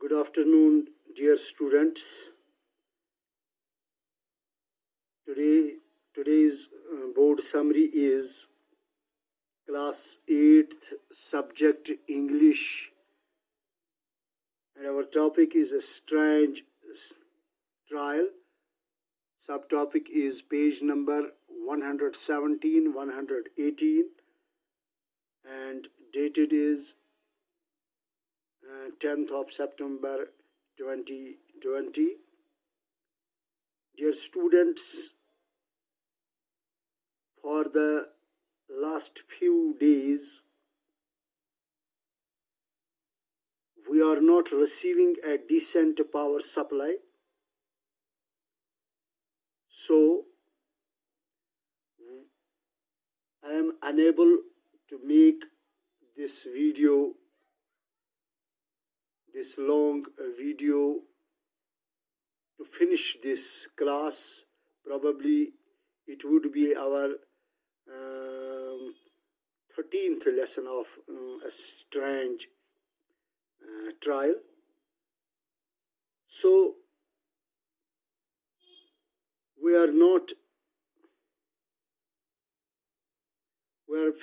Good afternoon, dear students. Today's board summary is class 8th subject English, and our topic is a strange trial. Subtopic is page number 117, 118, and dated is 10th of September 2020. Dear students, for the last few days, we are not receiving a decent power supply. So, I am unable to make this long video to finish this class. Probably it would be our 13th lesson of a strange trial. So we are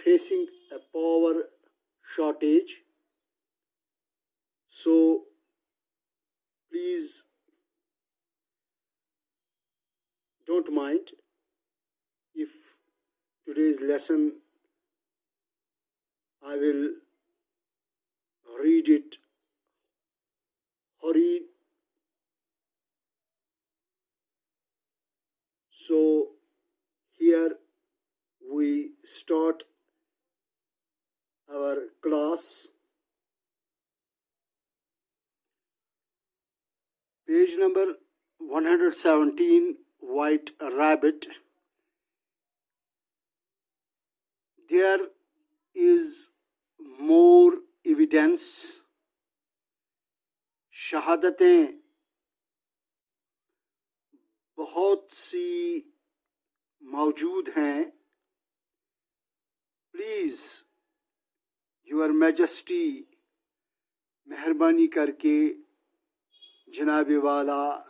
facing a power shortage. So please don't mind if today's lesson I will read it hurried. So here we start our class. Page number 117, White Rabbit. There is more evidence. शहादतें बहुत सी मौजूद हैं. Please your majesty, मेहरबानी करके जनाब वाला,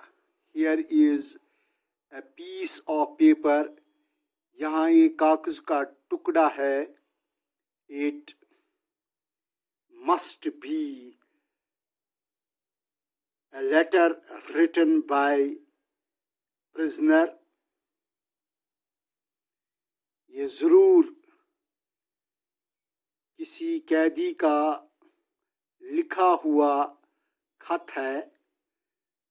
here is a piece of paper. यहाँ एक कागज़ का टुकड़ा है. It must be a letter written by prisoner. ये ज़रूर किसी कैदी का लिखा हुआ खत है.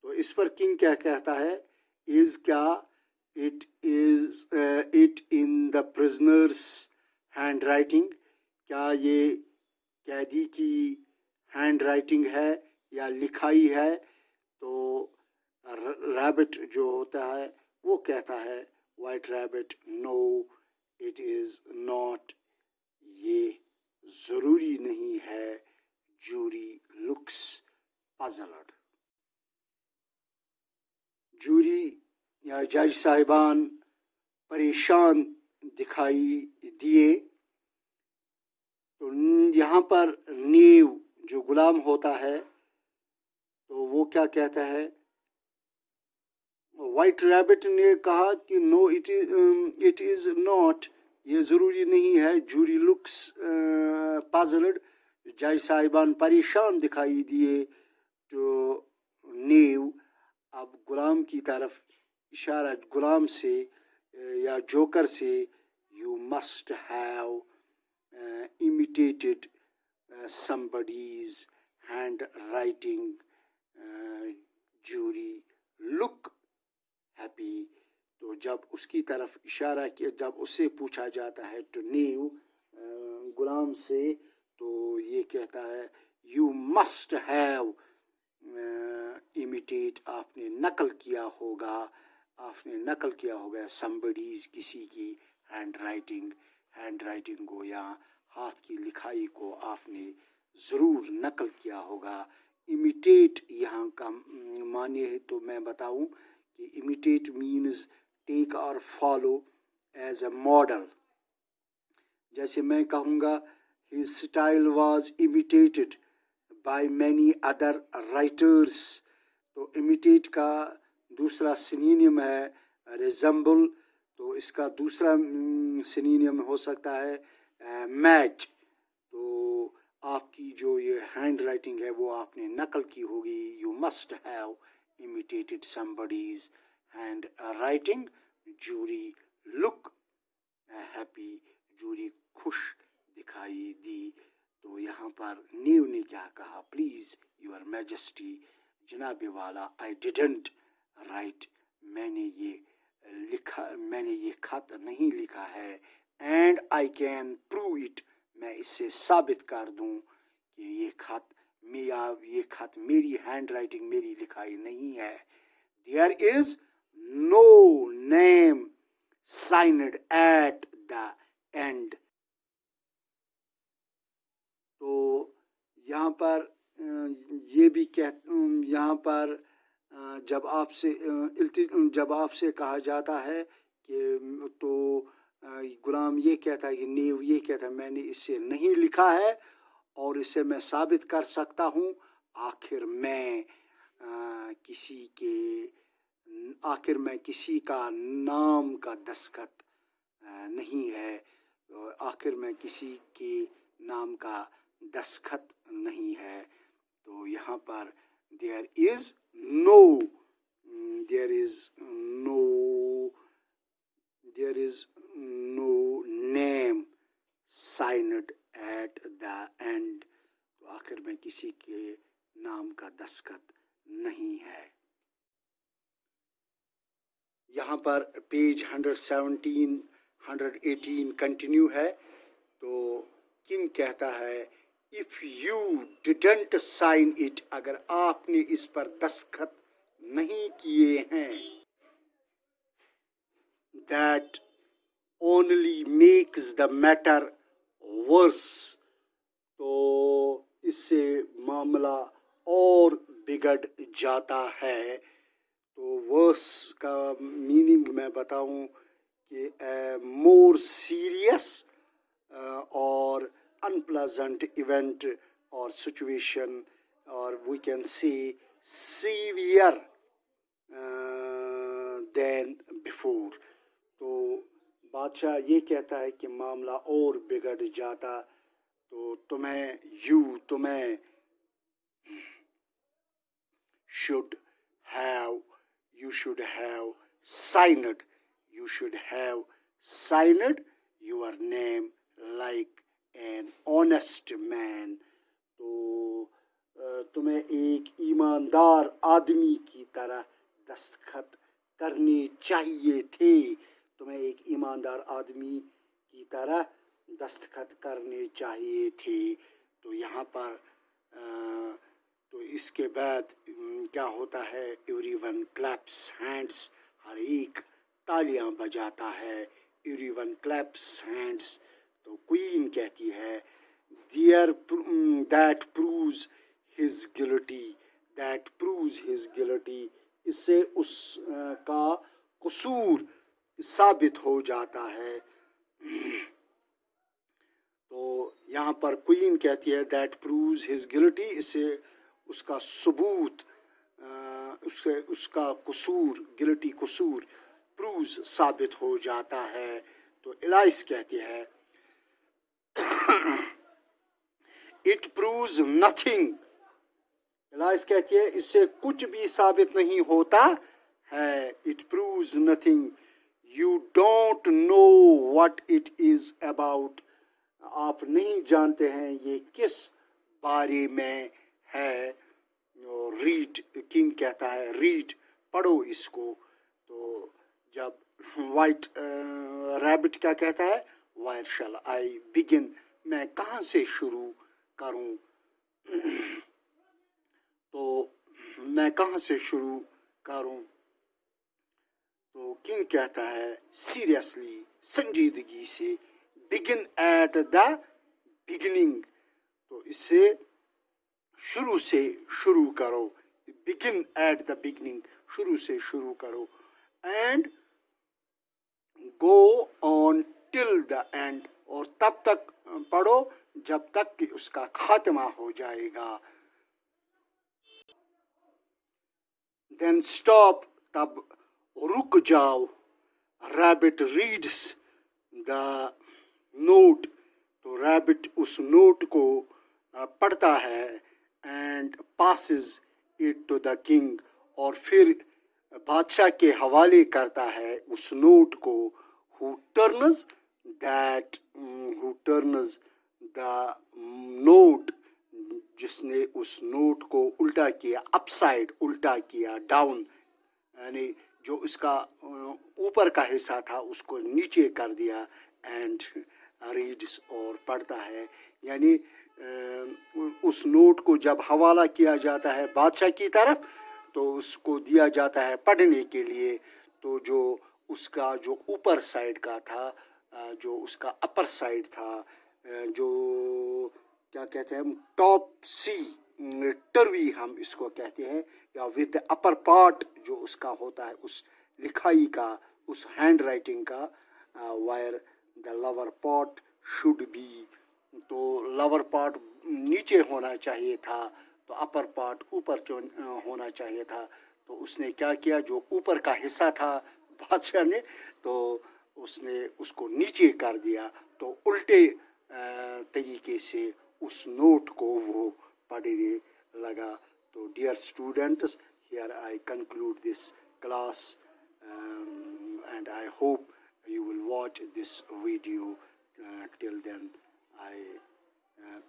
तो इस पर किंग क्या कहता है? इज़ क्या it in the prisoner's handwriting? क्या ये कैदी की हैंड राइटिंग है या लिखाई है? तो रैबिट जो होता है वो कहता है, white rabbit, no it is not, ये ज़रूरी नहीं है. Jury looks puzzled. जूरी या जज साहिबान परेशान दिखाई दिए. तो यहाँ पर नीव जो गुलाम होता है तो वो क्या कहता है? वाइट रैबिट ने कहा कि नो इट इज़ नॉट, ये ज़रूरी नहीं है. जूरी लुक्स पज़ल्ड, जज साहिबान परेशान दिखाई दिए. तो नीव अब गुलाम की तरफ इशारा, गुलाम से या जोकर से, you must have imitated somebody's handwriting. Jury look happy. तो जब उसकी तरफ इशारा किया, जब उससे पूछा जाता है टू नीव, गुलाम से, तो ये कहता है you must have imitate, आपने नकल किया होगा somebody's, किसी की हैंडराइटिंग को या हाथ की लिखाई को आपने ज़रूर नकल किया होगा. इमिटेट यहाँ का माने है तो मैं बताऊँ कि इमिटेट मीन्स टेक और फॉलो एज अ मॉडल. जैसे मैं कहूँगा his style was imitated by many other writers. तो imitate का दूसरा सिनोनिम है resemble, तो इसका दूसरा सिनोनिम हो सकता है मैच। तो आपकी जो ये हैंड राइटिंग है वो आपने नकल की होगी। You must have imitated somebody's hand writing. Jury look happy, jury खुश दिखाई दी। तो यहाँ पर नीव ने क्या कहा, प्लीज यूर मैजेस्टी, जनाब वाला, आई डिडंट राइट, मैंने ये खत नहीं लिखा है, and I can prove it, मैं इससे साबित कर दूं कि ये खत मेरी हैंड राइटिंग, मेरी लिखाई नहीं है। There is no name signed at the end. तो यहाँ पर ये भी यहाँ पर जब आपसे कहा जाता है कि तो गुलाम ये कहता है कि नेव ये कहता है मैंने इसे नहीं लिखा है और इसे मैं साबित कर सकता हूँ, आखिर मैं किसी का नाम का दस्तखत नहीं है, आखिर में किसी के नाम का दस्तखत नहीं है। तो यहाँ पर there is no name signed at the end, तो आखिर में किसी के नाम का दस्तखत नहीं है। यहाँ पर पेज 117 118 कंटिन्यू है। तो किंग कहता है if you didn't sign it, अगर आपने इस पर दस्तखत नहीं किए हैं, that only makes the matter worse, तो इससे मामला और बिगड़ जाता है। तो वर्स का मीनिंग मैं बताऊं कि मोर सीरियस और unpleasant event or situation, or we can say severe than before। तो बादशाह ये कहता है कि मामला और बिगड़ जाता, तो तुम्हें you should have signed your name like an honest man, तो तुम्हें एक ईमानदार आदमी की तरह दस्तखत करने चाहिए थे, तुम्हें एक ईमानदार आदमी की तरह दस्तखत करने चाहिए थे। तो यहाँ पर तो इसके बाद क्या होता है, एवरीवन क्लैप्स हैंड्स, हर एक तालियां बजाता है, एवरीवन क्लैप्स हैंड्स। तो क्वीन कहती है दैट प्रूव्स हिज गिल्टी, इससे उसका कसूर साबित हो जाता है। तो यहाँ पर क्वीन कहती है दैट प्रूव्स हिज गिल्टी, इससे उसका सबूत, उसका कसूर, गिल्टी कसूर, प्रूव्स साबित हो जाता है। तो एलाइस कहती है इट प्रूव्स नथिंग, एलाइस कहती है इससे कुछ भी साबित नहीं होता है। It proves nothing, you don't know what it is about, आप नहीं जानते हैं ये किस बारे में है। रीड, किंग कहता है रीड, पढ़ो इसको। तो जब वाइट रैबिट क्या कहता है, वेयर शैल आई बिगिन, मैं कहाँ से शुरू करूँ, तो मैं कहाँ से शुरू करूँ। तो किंग कहता है सीरियसली, संजीदगी से, बिगिन एट द बिगिनिंग, तो इससे शुरू से शुरू करो, बिगिन एट द बिगिनिंग, शुरू से शुरू करो, and go on till the end, और तब तक पढ़ो जब तक कि उसका खात्मा हो जाएगा। then stop, tab ruk jao. Rabbit reads the note, तो rabbit उस note को पढ़ता है and passes it to the king, और फिर बादशाह के हवाले करता है उस नोट को, who turns the note, जिसने उस नोट को उल्टा किया, अपसाइड उल्टा किया, डाउन यानी जो उसका ऊपर का हिस्सा था उसको नीचे कर दिया, एंड रीड्स और पढ़ता है, यानी उस नोट को जब हवाला किया जाता है बादशाह की तरफ तो उसको दिया जाता है पढ़ने के लिए, तो जो उसका जो ऊपर साइड का था, जो उसका अपर साइड था, जो क्या कहते हैं टॉप सी टर्वी हम इसको कहते हैं, या विद अपर पार्ट जो उसका होता है उस लिखाई का, उस हैंड राइटिंग का, wire the lover part should be, तो लवर पार्ट नीचे होना चाहिए था, तो अपर पार्ट ऊपर होना चाहिए था, तो उसने क्या किया, जो ऊपर का हिस्सा था बादशाह ने, तो उसने उसको नीचे कर दिया, तो उल्टे तरीके से उस नोट को वो पढ़ने लगा. तो dear students, here I conclude this class, and I hope you will watch this video. Till then,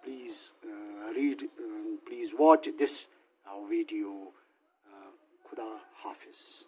please please watch this video. Khuda Hafiz.